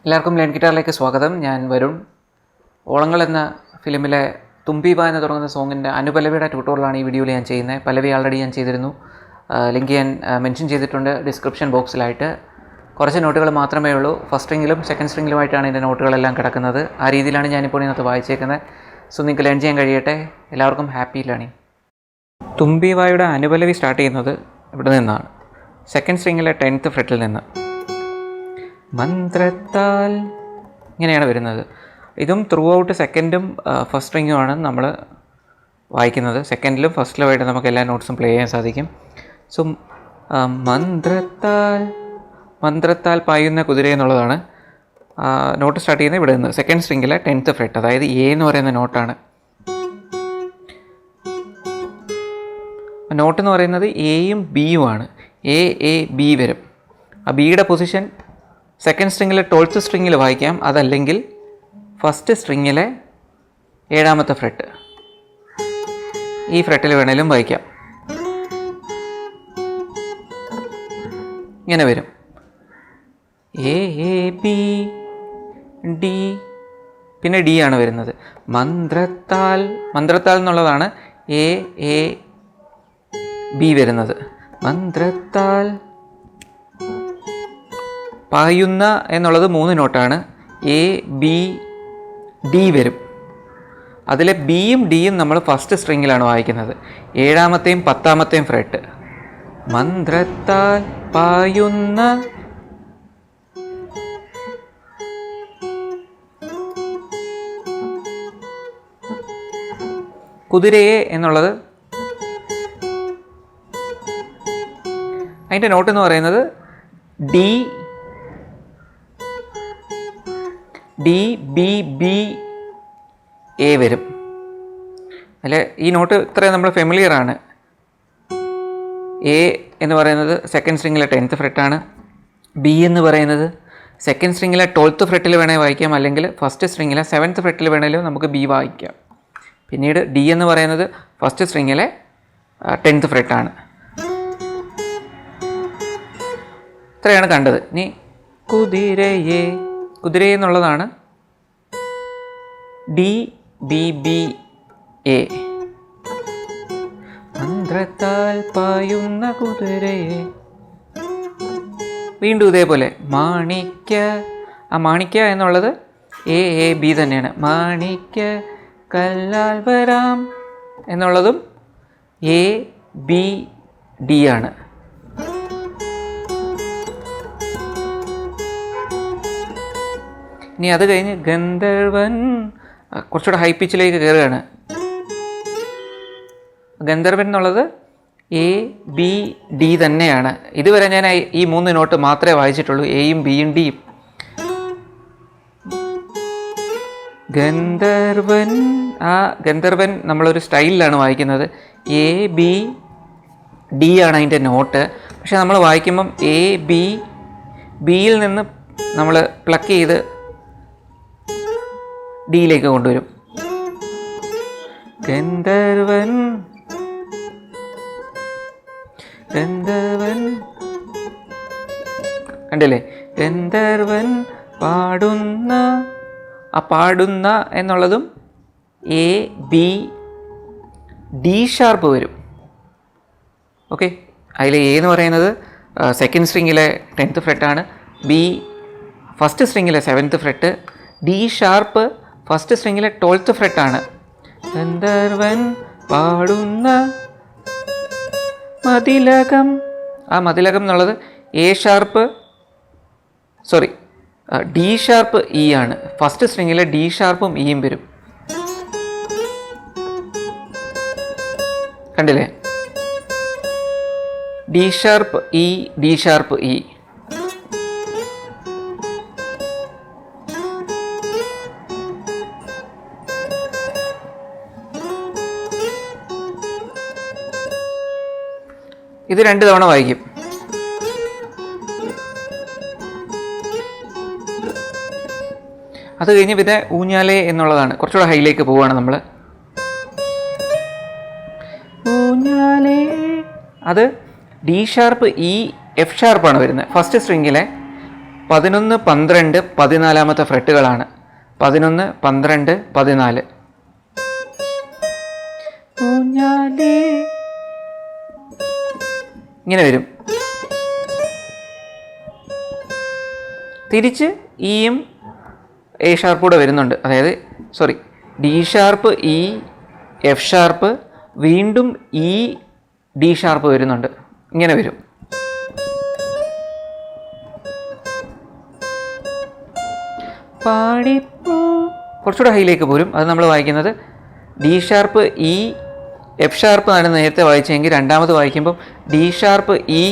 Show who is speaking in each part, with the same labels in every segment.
Speaker 1: എല്ലാവർക്കും ലേൺ ഗിറ്റാറിലേക്ക് സ്വാഗതം. ഞാൻ വരുൺ. ഓളങ്ങൾ എന്ന ഫിലിമിലെ തുമ്പി വാ എന്ന് തുടങ്ങുന്ന സോങ്ങിൻ്റെ അനുപല്ലവിയുടെ ട്യൂട്ടോറിയലാണ് ഈ വീഡിയോയിൽ ഞാൻ ചെയ്യുന്നത്. പല്ലവി ആൾറെഡി ഞാൻ ചെയ്തിരുന്നു. ലിങ്ക് ഞാൻ മെൻഷൻ ചെയ്തിട്ടുണ്ട് ഡിസ്ക്രിപ്ഷൻ ബോക്സിലായിട്ട്. കുറച്ച് നോട്ടുകൾ മാത്രമേ ഉള്ളൂ. ഫസ്റ്റ് സ്ട്രിങ്ങിലും സെക്കൻഡ് സ്ട്രിങ്ങിലുമായിട്ടാണ് എൻ്റെ നോട്ടുകളെല്ലാം കിടക്കുന്നത്. ആ രീതിയിലാണ് ഞാനിപ്പോൾ ഇതിനകത്ത് വായിച്ചേക്കുന്നത്. സോ നിങ്ങൾക്ക് ലേൺ ചെയ്യാൻ കഴിയട്ടെ. എല്ലാവർക്കും ഹാപ്പി ലേണിംഗ്. തുമ്പി വായുടെ അനുപല്ലവി സ്റ്റാർട്ട് ചെയ്യുന്നത് ഇവിടെ നിന്നാണ്, സെക്കൻഡ് സ്ട്രിങ്ങിലെ 10th ഫ്രെറ്റിൽ നിന്ന്. മന്ത്രത്താൽ ഇങ്ങനെയാണ് വരുന്നത്. ഇതും ത്രൂ ഔട്ട് സെക്കൻഡും ഫസ്റ്റ് സ്ട്രിങ്ങുമാണ് നമ്മൾ വായിക്കുന്നത്. സെക്കൻഡിലും ഫസ്റ്റിലുമായിട്ട് നമുക്ക് എല്ലാ നോട്ട്സും പ്ലേ ചെയ്യാൻ സാധിക്കും. സോ മന്ത്രത്താൽ പായുന്ന കുതിര എന്നുള്ളതാണ് നോട്ട് സ്റ്റാർട്ട് ചെയ്യുന്നത് ഇവിടെ നിന്ന്, സെക്കൻഡ് സ്ട്രിങ്ങിലെ 10th ഫ്രെറ്റ്, അതായത് എ എന്ന് പറയുന്ന നോട്ടാണ്. നോട്ട് എന്ന് പറയുന്നത് എയും ബിയും ആണ്. എ ബി വരും. ആ ബിയുടെ പൊസിഷൻ സെക്കൻഡ് സ്ട്രിങ്ങിലെ 12th സ്ട്രിങ്ങിൽ വായിക്കാം, അതല്ലെങ്കിൽ ഫസ്റ്റ് സ്ട്രിങ്ങിലെ 7th ഫ്രെറ്റ്, ഈ ഫ്രെറ്റിൽ വേണേലും വായിക്കാം. ഇങ്ങനെ വരും. എ ബി ഡി, പിന്നെ ഡി ആണ് വരുന്നത്. മന്ത്രത്താൽ എന്നുള്ളതാണ് എ ബി വരുന്നത്. മന്ത്രത്താൽ പായുന്ന എന്നുള്ളത് 3 നോട്ടാണ്. എ ബി ഡി വരും. അതിലെ ബിയും ഡിയും നമ്മൾ ഫസ്റ്റ് സ്ട്രിങ്ങിലാണ് വായിക്കുന്നത്, 7ാമത്തെയും 10ാമത്തെയും ഫ്രെറ്റ്. മന്ത്രത്താൽ പായുന്ന കുതിരയെ എന്നുള്ളത് അതിൻ്റെ നോട്ട് എന്ന് പറയുന്നത് ഡി ബി ബി എ വരും. അല്ലെ, ഈ നോട്ട് ഇത്രയും നമ്മൾ ഫെമിലിയർ ആണ്. എ എന്ന് പറയുന്നത് സെക്കൻഡ് സ്ട്രിങ്ങിലെ 10th ഫ്രെറ്റാണ്. ബി എന്ന് പറയുന്നത് സെക്കൻഡ് സ്ട്രിങ്ങിലെ 12th ഫ്രെറ്റിൽ വേണേൽ വായിക്കാം, അല്ലെങ്കിൽ ഫസ്റ്റ് സ്ട്രിങ്ങിലെ 7th ഫ്രെറ്റിൽ വേണേലും നമുക്ക് ബി വായിക്കാം. പിന്നീട് ഡി എന്ന് പറയുന്നത് ഫസ്റ്റ് സ്ട്രിങ്ങിലെ 10th ഫ്രെറ്റാണ്. ഇത്രയാണ് കണ്ടത്. ഇനി കുതിരയെ എന്നുള്ളതാണ് ഡി ബി ബി എ. മന്ത്രത്താൽ പായുന്ന കുതിരയെ. വീണ്ടും ഇതേപോലെ മാണിക്യ. ആ മാണിക്യ എന്നുള്ളത് എ ബി തന്നെയാണ്. മാണിക്യ കല്ലാൽ വരാം എന്നുള്ളതും എ ബി ഡി ആണ്. ഇനി അത് കഴിഞ്ഞ് ഗന്ധർവൻ കുറച്ചുകൂടെ ഹൈ പിച്ചിലേക്ക് കയറുകയാണ്. ഗന്ധർവൻ എന്നുള്ളത് എ ബി ഡി തന്നെയാണ്. ഇതുവരെ ഞാൻ ഈ 3 നോട്ട് മാത്രമേ വായിച്ചിട്ടുള്ളൂ, എയും ബിയും ഡിയും. ഗന്ധർവൻ, ആ ഗന്ധർവൻ നമ്മളൊരു സ്റ്റൈലിലാണ് വായിക്കുന്നത്. എ ബി ഡി ആണ് അതിൻ്റെ നോട്ട്. പക്ഷെ നമ്മൾ വായിക്കുമ്പം എ ബിയിൽ നിന്ന് നമ്മൾ പ്ലക്ക് ചെയ്ത് ഡിയിലേക്ക് കൊണ്ടുവരും. ഗന്ധർവൻ കണ്ടില്ലേ? ഗന്ധർവൻ പാടുന്ന, ആ പാടുന്ന എന്നുള്ളതും എ ബി ഡി ഷാർപ്പ് വരും. ഓക്കെ, അതിൽ എ എന്ന് പറയുന്നത് സെക്കൻഡ് സ്ട്രിങ്ങിലെ 10th ഫ്രെറ്റാണ്. ബി ഫസ്റ്റ് സ്ട്രിങ്ങിലെ 7th fret. D sharp first സ്ട്രിങ്ങിലെ 12th ഫ്രെറ്റാണ്. ഗന്ധർവൻ പാടുന്ന മതിലകം. ആ മതിലകം എന്നുള്ളത് ഡി ഷാർപ്പ് ഇ ആണ്. ഫസ്റ്റ് സ്ട്രിങ്ങിലെ ഡി ഷാർപ്പും ഇയും വരും. കണ്ടില്ലേ? D sharp E, D sharp E. ഇത് 2 തവണ വായിക്കും. അത് കഴിഞ്ഞ് പിന്നെ ഊഞ്ഞാലേ എന്നുള്ളതാണ്. കുറച്ചുകൂടെ ഹൈയിലേക്ക് പോവുകയാണ് നമ്മൾ. ഊഞ്ഞാലേ, അത് ഡി ഷാർപ്പ് ഇ എഫ് ഷാർപ്പാണ് വരുന്നത്. ഫസ്റ്റ് സ്ട്രിങ്ങിലെ 11, 12, 14 ഫ്രെട്ടുകളാണ്. 11, 12, 14. ഇങ്ങനെ വരും. തിരിച്ച് ഇയും എ ഷാർപ്പ് കൂടെ വരുന്നുണ്ട്. അതായത് D sharp, E, F sharp, വീണ്ടും ഇ, ഡി ഷാർപ്പ് വരുന്നുണ്ട്. ഇങ്ങനെ വരും. പാടിപ്പോ കുറച്ചുകൂടെ ഹൈയിലേക്ക് പോരും. അത് നമ്മൾ വായിക്കുന്നത് D sharp, E, F sharp ആണ് നേരത്തെ വായിച്ചെങ്കിൽ രണ്ടാമത് വായിക്കുമ്പം D sharp, E,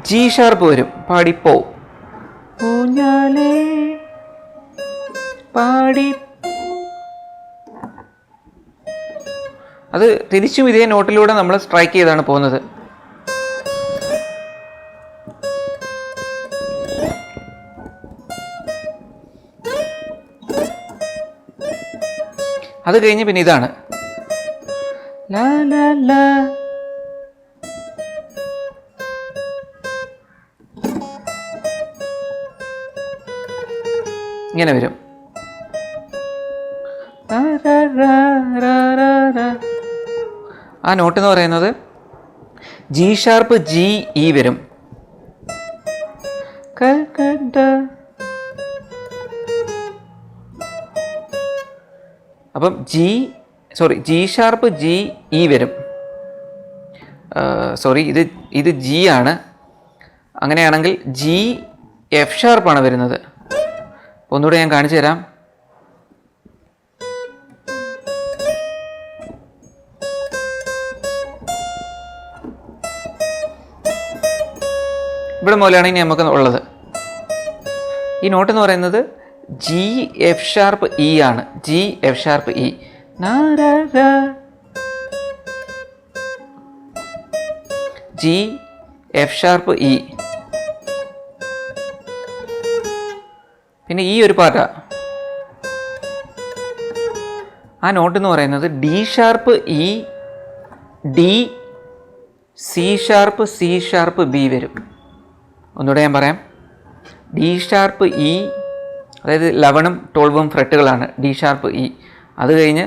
Speaker 1: G sharp വരും. പാടിപ്പോ പാടി. അത് തിരിച്ചും ഇതേ നോട്ടിലൂടെ നമ്മൾ സ്ട്രൈക്ക് ചെയ്താണ് പോകുന്നത്. അത് കഴിഞ്ഞ് പിന്നെ ഇതാണ് ലാ ലാ ലാ. ഇങ്ങനെ വരും. ആ നോട്ട് എന്ന് പറയുന്നത് ജി ഷാർപ്പ്, ജി, ഇ വരും. അപ്പം ജി ഷാർപ്പ്, ജി, ഇ വരും. ഇത് ജി ആണ്. അങ്ങനെയാണെങ്കിൽ ജി, എഫ് ഷാർപ്പാണ് വരുന്നത്. ഒന്നുകൂടെ ഞാൻ കാണിച്ചു തരാം. ഇവിടെ മുതലാണ് ഇനി നമുക്ക് ഉള്ളത്. ഈ നോട്ട് എന്ന് പറയുന്നത് ജി, എഫ് ഷാർപ്പ്, ഇ ആണ്. G, F sharp, E. G, F sharp, E. പിന്നെ ഈ ഒരു പാർട്ടാ. ആ നോട്ട് എന്ന് പറയുന്നത് D sharp, E, D, C sharp, C sharp, B വരും. ഒന്നുകൂടെ ഞാൻ പറയാം. ഡി ഷാർപ്പ്, ഇ, അതായത് 11ഉം 12ഉം ഫ്രെട്ടുകളാണ്. D sharp, E. അത് കഴിഞ്ഞ്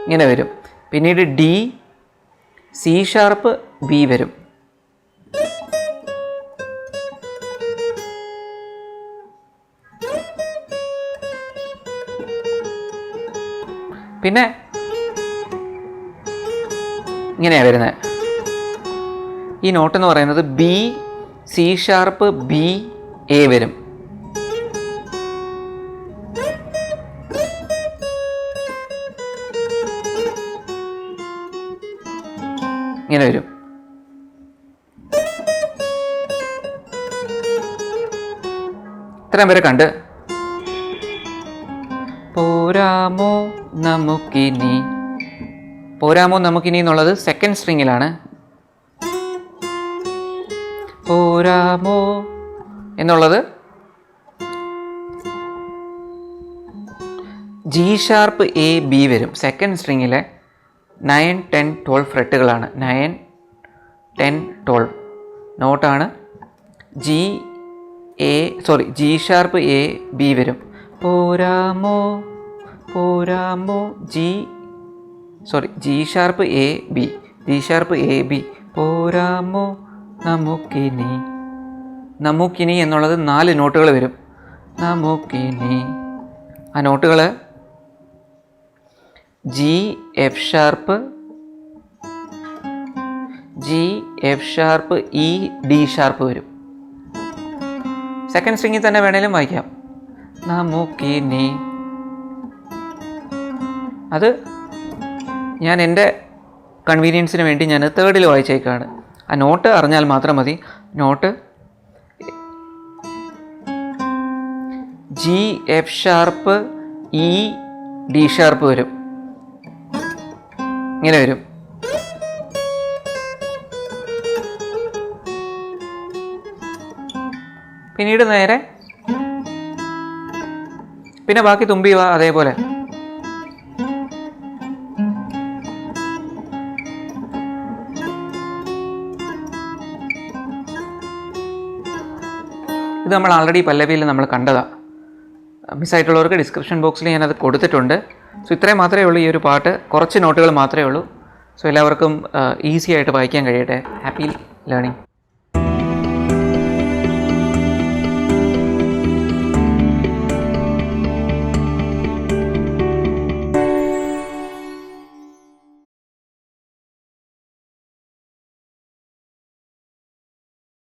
Speaker 1: ഇങ്ങനെ വരും. പിന്നീട് ഡി, സി ഷാർപ്പ്, ബി വരും. പിന്നെ ഇങ്ങനെയാണ് വരുന്നത്. ഈ നോട്ട് എന്ന് പറയുന്നത് B, C sharp, B, A വരും. ഇങ്ങനെ വരും. ഇത്രയും പേരെ കണ്ട് പോരാമോ നമുക്കിനി. പോരാമോ നമുക്കിനി എന്നുള്ളത് സെക്കൻഡ് സ്ട്രിങ്ങിലാണ്. പോരാമോ എന്നുള്ളത് ജി ഷാർപ്പ്, എ, ബി വരും. സെക്കൻഡ് സ്ട്രിങ്ങിലെ 9, 10, 12 ഫ്രെട്ടുകളാണ്. 9, 10, 12 നോട്ടാണ്. ജി ഷാർപ്പ്, എ, ബി വരും. പോരാമോ പോരാമോ, G sharp, A, B. G sharp, A, B. പോരാമോ നമുക്കിനി. നമുക്കിനി എന്നുള്ളത് 4 നോട്ടുകൾ വരും. നമുക്കിനി. ആ നോട്ടുകൾ G, F sharp, G, F sharp, E, D sharp വരും. സെക്കൻഡ് സ്ട്രിങ്ങിൽ തന്നെ വേണേലും വായിക്കാം. നമുക്കിനി. അത് ഞാൻ എൻ്റെ കൺവീനിയൻസിന് വേണ്ടി ഞാൻ തേർഡിൽ വായിച്ചേക്കാണ്. ആ നോട്ട് അറിഞ്ഞാൽ മാത്രം മതി. Note G, F sharp, E, D sharp വരും. ഇങ്ങനെ വരും. പിന്നീട് നേരെ പിന്നെ ബാക്കി തുമ്പി വാ അതേപോലെ. ഇത് നമ്മൾ ആൾറെഡി പല്ലവിയിൽ നമ്മൾ കണ്ടതാണ്. മിസ്സായിട്ടുള്ളവർക്ക് ഡിസ്ക്രിപ്ഷൻ ബോക്സിൽ ഞാനത് കൊടുത്തിട്ടുണ്ട്. സോ ഇത്രയും മാത്രമേ ഉള്ളൂ ഈ ഒരു പാട്ട്. കുറച്ച് നോട്ടുകൾ മാത്രമേ ഉള്ളൂ. സോ എല്ലാവർക്കും ഈസി ആയിട്ട് വായിക്കാൻ കഴിയട്ടെ. Happy learning.